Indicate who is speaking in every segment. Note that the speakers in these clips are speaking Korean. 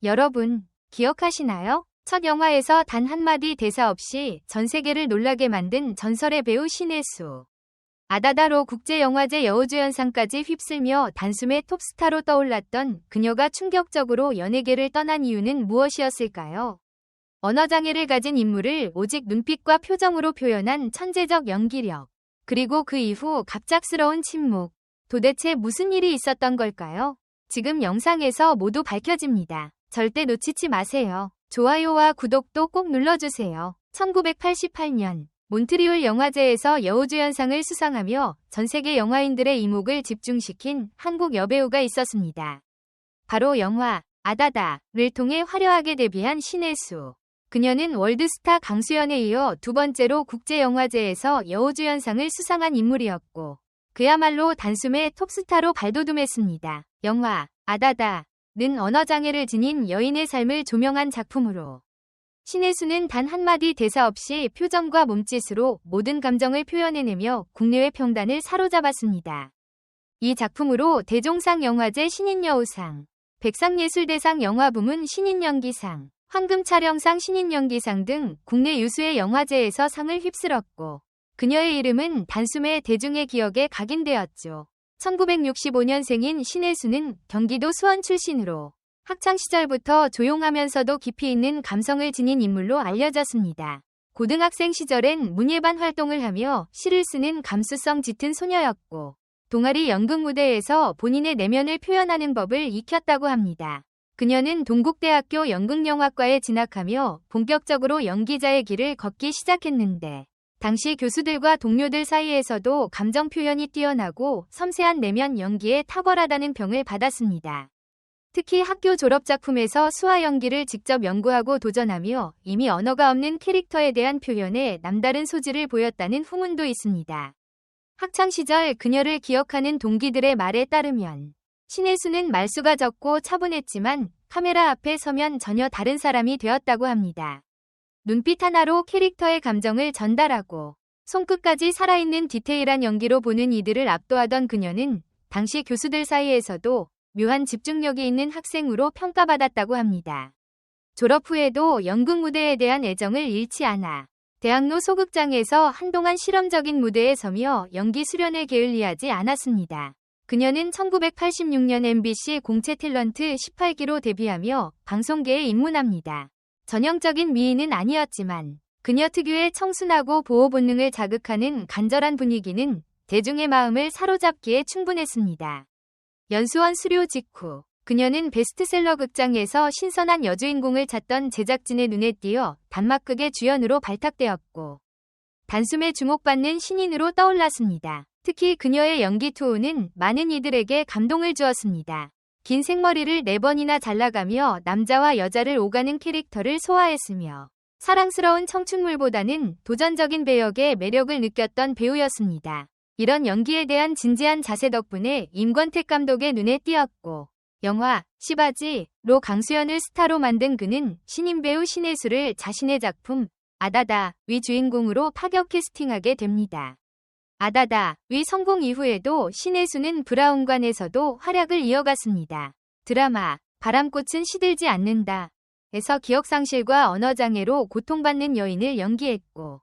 Speaker 1: 여러분, 기억하시나요? 첫 영화에서 단 한마디 대사 없이 전 세계를 놀라게 만든 전설의 배우 신혜수. 아다다로 국제영화제 여우주연상까지 휩쓸며 단숨에 톱스타로 떠올랐던 그녀가 충격적으로 연예계를 떠난 이유는 무엇이었을까요? 언어장애를 가진 인물을 오직 눈빛과 표정으로 표현한 천재적 연기력. 그리고 그 이후 갑작스러운 침묵. 도대체 무슨 일이 있었던 걸까요? 지금 영상에서 모두 밝혀집니다. 절대 놓치지 마세요. 좋아요와 구독도 꼭 눌러주세요. 1988년 몬트리올 영화제에서 여우주연상을 수상하며 전세계 영화인들의 이목을 집중시킨 한국 여배우가 있었습니다. 바로 영화 아다다를 통해 화려하게 데뷔한 신혜수. 그녀는 월드스타 강수연에 이어 두 번째로 국제영화제에서 여우주연상을 수상한 인물이었고 그야말로 단숨에 톱스타로 발돋움했습니다. 영화 아다다는 언어장애를 지닌 여인의 삶을 조명한 작품으로 신혜수는 단 한마디 대사 없이 표정과 몸짓으로 모든 감정을 표현해내며 국내외 평단을 사로잡았습니다. 이 작품으로 대종상 영화제 신인여우상, 백상예술대상 영화부문 신인연기상, 황금촬영상 신인연기상 등 국내 유수의 영화제에서 상을 휩쓸었고 그녀의 이름은 단숨에 대중의 기억에 각인되었죠. 1965년생인 신혜수는 경기도 수원 출신으로 학창시절부터 조용하면서도 깊이 있는 감성을 지닌 인물로 알려졌습니다. 고등학생 시절엔 문예반 활동을 하며 시를 쓰는 감수성 짙은 소녀였고 동아리 연극 무대에서 본인의 내면을 표현하는 법을 익혔다고 합니다. 그녀는 동국대학교 연극영화과에 진학하며 본격적으로 연기자의 길을 걷기 시작했는데 당시 교수들과 동료들 사이에서도 감정 표현이 뛰어나고 섬세한 내면 연기에 탁월하다는 평을 받았습니다. 특히 학교 졸업작품에서 수화 연기를 직접 연구하고 도전하며 이미 언어가 없는 캐릭터에 대한 표현에 남다른 소질을 보였다는 후문도 있습니다. 학창시절 그녀를 기억하는 동기들의 말에 따르면 신혜수는 말수가 적고 차분했지만 카메라 앞에 서면 전혀 다른 사람이 되었다고 합니다. 눈빛 하나로 캐릭터의 감정을 전달하고 손끝까지 살아있는 디테일한 연기로 보는 이들을 압도하던 그녀는 당시 교수들 사이에서도 묘한 집중력이 있는 학생으로 평가받았다고 합니다. 졸업 후에도 연극 무대에 대한 애정을 잃지 않아 대학로 소극장에서 한동안 실험적인 무대에 서며 연기 수련을 게을리하지 않았습니다. 그녀는 1986년 MBC 공채 탤런트 18기로 데뷔하며 방송계에 입문합니다. 전형적인 미인은 아니었지만 그녀 특유의 청순하고 보호 본능을 자극하는 간절한 분위기는 대중의 마음을 사로잡기에 충분했습니다. 연수원 수료 직후 그녀는 베스트셀러 극장에서 신선한 여주인공을 찾던 제작진의 눈에 띄어 단막극의 주연으로 발탁되었고 단숨에 주목받는 신인으로 떠올랐습니다. 특히 그녀의 연기 투혼은 많은 이들에게 감동을 주었습니다. 긴 생머리를 4번이나 잘라가며 남자와 여자를 오가는 캐릭터를 소화했으며 사랑스러운 청춘물보다는 도전적인 배역에 매력을 느꼈던 배우였습니다. 이런 연기에 대한 진지한 자세 덕분에 임권택 감독의 눈에 띄었고 영화 시바지로 강수연을 스타로 만든 그는 신인 배우 신혜수를 자신의 작품 아다다의 주인공으로 파격 캐스팅하게 됩니다. 아다다의 성공 이후에도 신혜수는 브라운관에서도 활약을 이어갔습니다. 드라마 바람꽃은 시들지 않는다 에서 기억상실과 언어장애로 고통받는 여인을 연기했고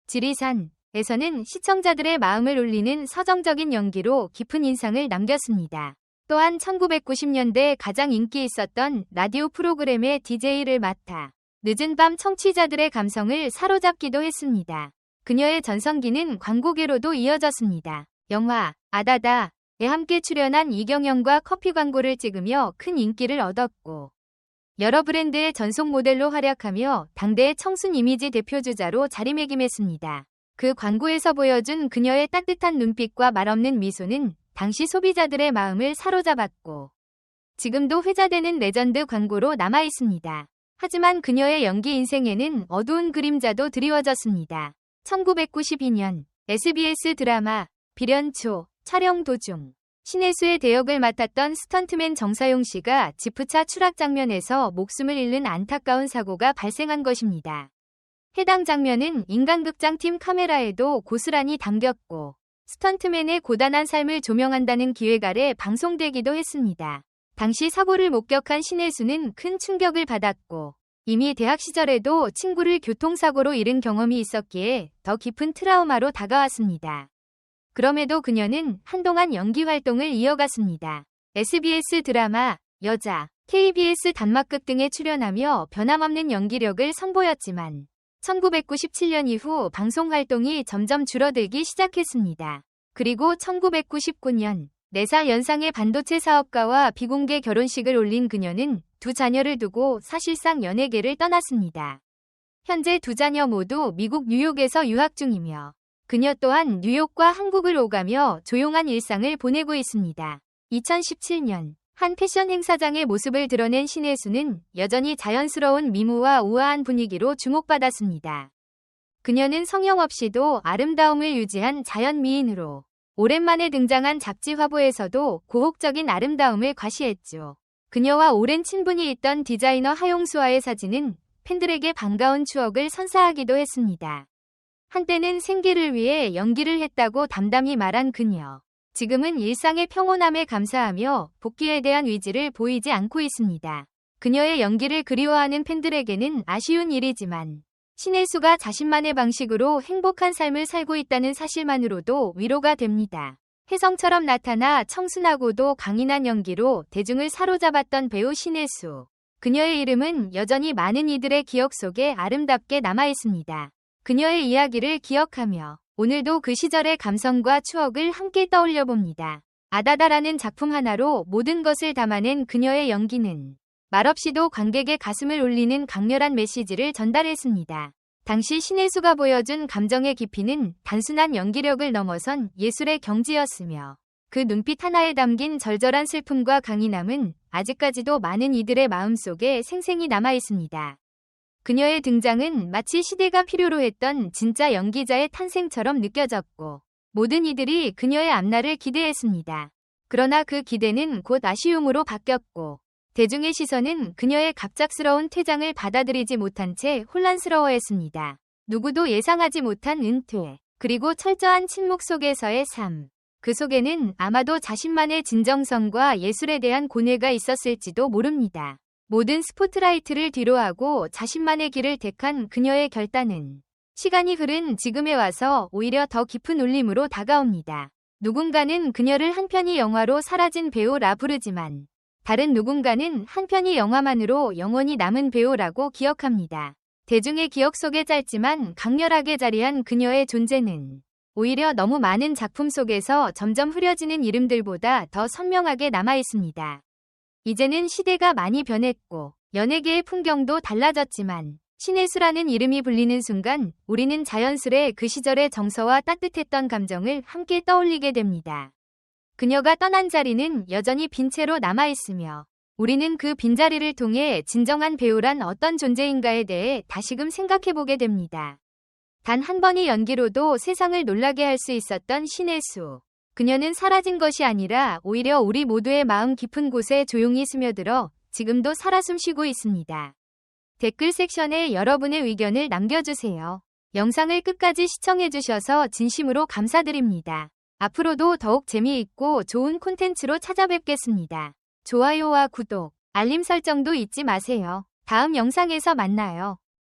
Speaker 1: 지리산 에서는 시청자들의 마음을 울리는 서정적인 연기로 깊은 인상을 남겼습니다. 또한 1990년대 가장 인기 있었던 라디오 프로그램의 DJ를 맡아 늦은 밤 청취자들의 감성을 사로잡기도 했습니다. 그녀의 전성기는 광고계로도 이어졌습니다. 영화 아다다에 함께 출연한 이경영과 커피 광고를 찍으며 큰 인기를 얻었고 여러 브랜드의 전속 모델로 활약하며 당대의 청순 이미지 대표주자로 자리매김했습니다. 그 광고에서 보여준 그녀의 따뜻한 눈빛과 말없는 미소는 당시 소비자들의 마음을 사로잡았고 지금도 회자되는 레전드 광고로 남아있습니다. 하지만 그녀의 연기 인생에는 어두운 그림자도 드리워졌습니다. 1992년 SBS 드라마 비련초 촬영 도중 신혜수의 대역을 맡았던 스턴트맨 정사용 씨가 지프차 추락 장면에서 목숨을 잃는 안타까운 사고가 발생한 것입니다. 해당 장면은 인간극장팀 카메라에도 고스란히 담겼고 스턴트맨의 고단한 삶을 조명한다는 기획 아래 방송되기도 했습니다. 당시 사고를 목격한 신혜수는 큰 충격을 받았고 이미 대학 시절에도 친구를 교통사고로 잃은 경험이 있었기에 더 깊은 트라우마로 다가왔습니다. 그럼에도 그녀는 한동안 연기 활동을 이어갔습니다. SBS 드라마, 여자, KBS 단막극 등에 출연하며 변함없는 연기력을 선보였지만 1997년 이후 방송 활동이 점점 줄어들기 시작했습니다. 그리고 1999년 4살 연상의 반도체 사업가와 비공개 결혼식을 올린 그녀는 두 자녀를 두고 사실상 연예계를 떠났습니다. 현재 두 자녀 모두 미국 뉴욕에서 유학 중이며 그녀 또한 뉴욕과 한국을 오가며 조용한 일상을 보내고 있습니다. 2017년 한 패션 행사장의 모습을 드러낸 신혜수는 여전히 자연스러운 미모와 우아한 분위기로 주목받았습니다. 그녀는 성형 없이도 아름다움을 유지한 자연 미인으로 오랜만에 등장한 잡지 화보에서도 고혹적인 아름다움을 과시했죠. 그녀와 오랜 친분이 있던 디자이너 하용수와의 사진은 팬들에게 반가운 추억을 선사하기도 했습니다. 한때는 생계를 위해 연기를 했다고 담담히 말한 그녀. 지금은 일상의 평온함에 감사하며 복귀에 대한 의지를 보이지 않고 있습니다. 그녀의 연기를 그리워하는 팬들에게는 아쉬운 일이지만 신혜수가 자신만의 방식으로 행복한 삶을 살고 있다는 사실만으로도 위로가 됩니다. 혜성처럼 나타나 청순하고도 강인한 연기로 대중을 사로잡았던 배우 신혜수. 그녀의 이름은 여전히 많은 이들의 기억 속에 아름답게 남아있습니다. 그녀의 이야기를 기억하며 오늘도 그 시절의 감성과 추억을 함께 떠올려 봅니다. 아다다라는 작품 하나로 모든 것을 담아낸 그녀의 연기는 말없이도 관객의 가슴을 울리는 강렬한 메시지를 전달했습니다. 당시 신혜수가 보여준 감정의 깊이는 단순한 연기력을 넘어선 예술의 경지였으며 그 눈빛 하나에 담긴 절절한 슬픔과 강인함은 아직까지도 많은 이들의 마음속에 생생히 남아있습니다. 그녀의 등장은 마치 시대가 필요로 했던 진짜 연기자의 탄생처럼 느껴졌고 모든 이들이 그녀의 앞날을 기대했습니다. 그러나 그 기대는 곧 아쉬움으로 바뀌었고 대중의 시선은 그녀의 갑작스러운 퇴장을 받아들이지 못한 채 혼란스러워했습니다. 누구도 예상하지 못한 은퇴, 그리고 철저한 침묵 속에서의 삶. 그 속에는 아마도 자신만의 진정성과 예술에 대한 고뇌가 있었을지도 모릅니다. 모든 스포트라이트를 뒤로하고 자신만의 길을 택한 그녀의 결단은 시간이 흐른 지금에 와서 오히려 더 깊은 울림으로 다가옵니다. 누군가는 그녀를 한편의 영화로 사라진 배우라 부르지만 다른 누군가는 한편의 영화만으로 영원히 남은 배우라고 기억합니다. 대중의 기억 속에 짧지만 강렬하게 자리한 그녀의 존재는 오히려 너무 많은 작품 속에서 점점 흐려지는 이름들보다 더 선명하게 남아있습니다. 이제는 시대가 많이 변했고 연예계의 풍경도 달라졌지만 신혜수라는 이름이 불리는 순간 우리는 자연스레 그 시절의 정서와 따뜻했던 감정을 함께 떠올리게 됩니다. 그녀가 떠난 자리는 여전히 빈 채로 남아있으며 우리는 그 빈자리를 통해 진정한 배우란 어떤 존재인가에 대해 다시금 생각해보게 됩니다. 단 한 번의 연기로도 세상을 놀라게 할 수 있었던 신혜수. 그녀는 사라진 것이 아니라 오히려 우리 모두의 마음 깊은 곳에 조용히 스며들어 지금도 살아 숨쉬고 있습니다. 댓글 섹션에 여러분의 의견을 남겨주세요. 영상을 끝까지 시청해주셔서 진심으로 감사드립니다. 앞으로도 더욱 재미있고 좋은 콘텐츠로 찾아뵙겠습니다. 좋아요와 구독, 알림 설정도 잊지 마세요. 다음 영상에서 만나요.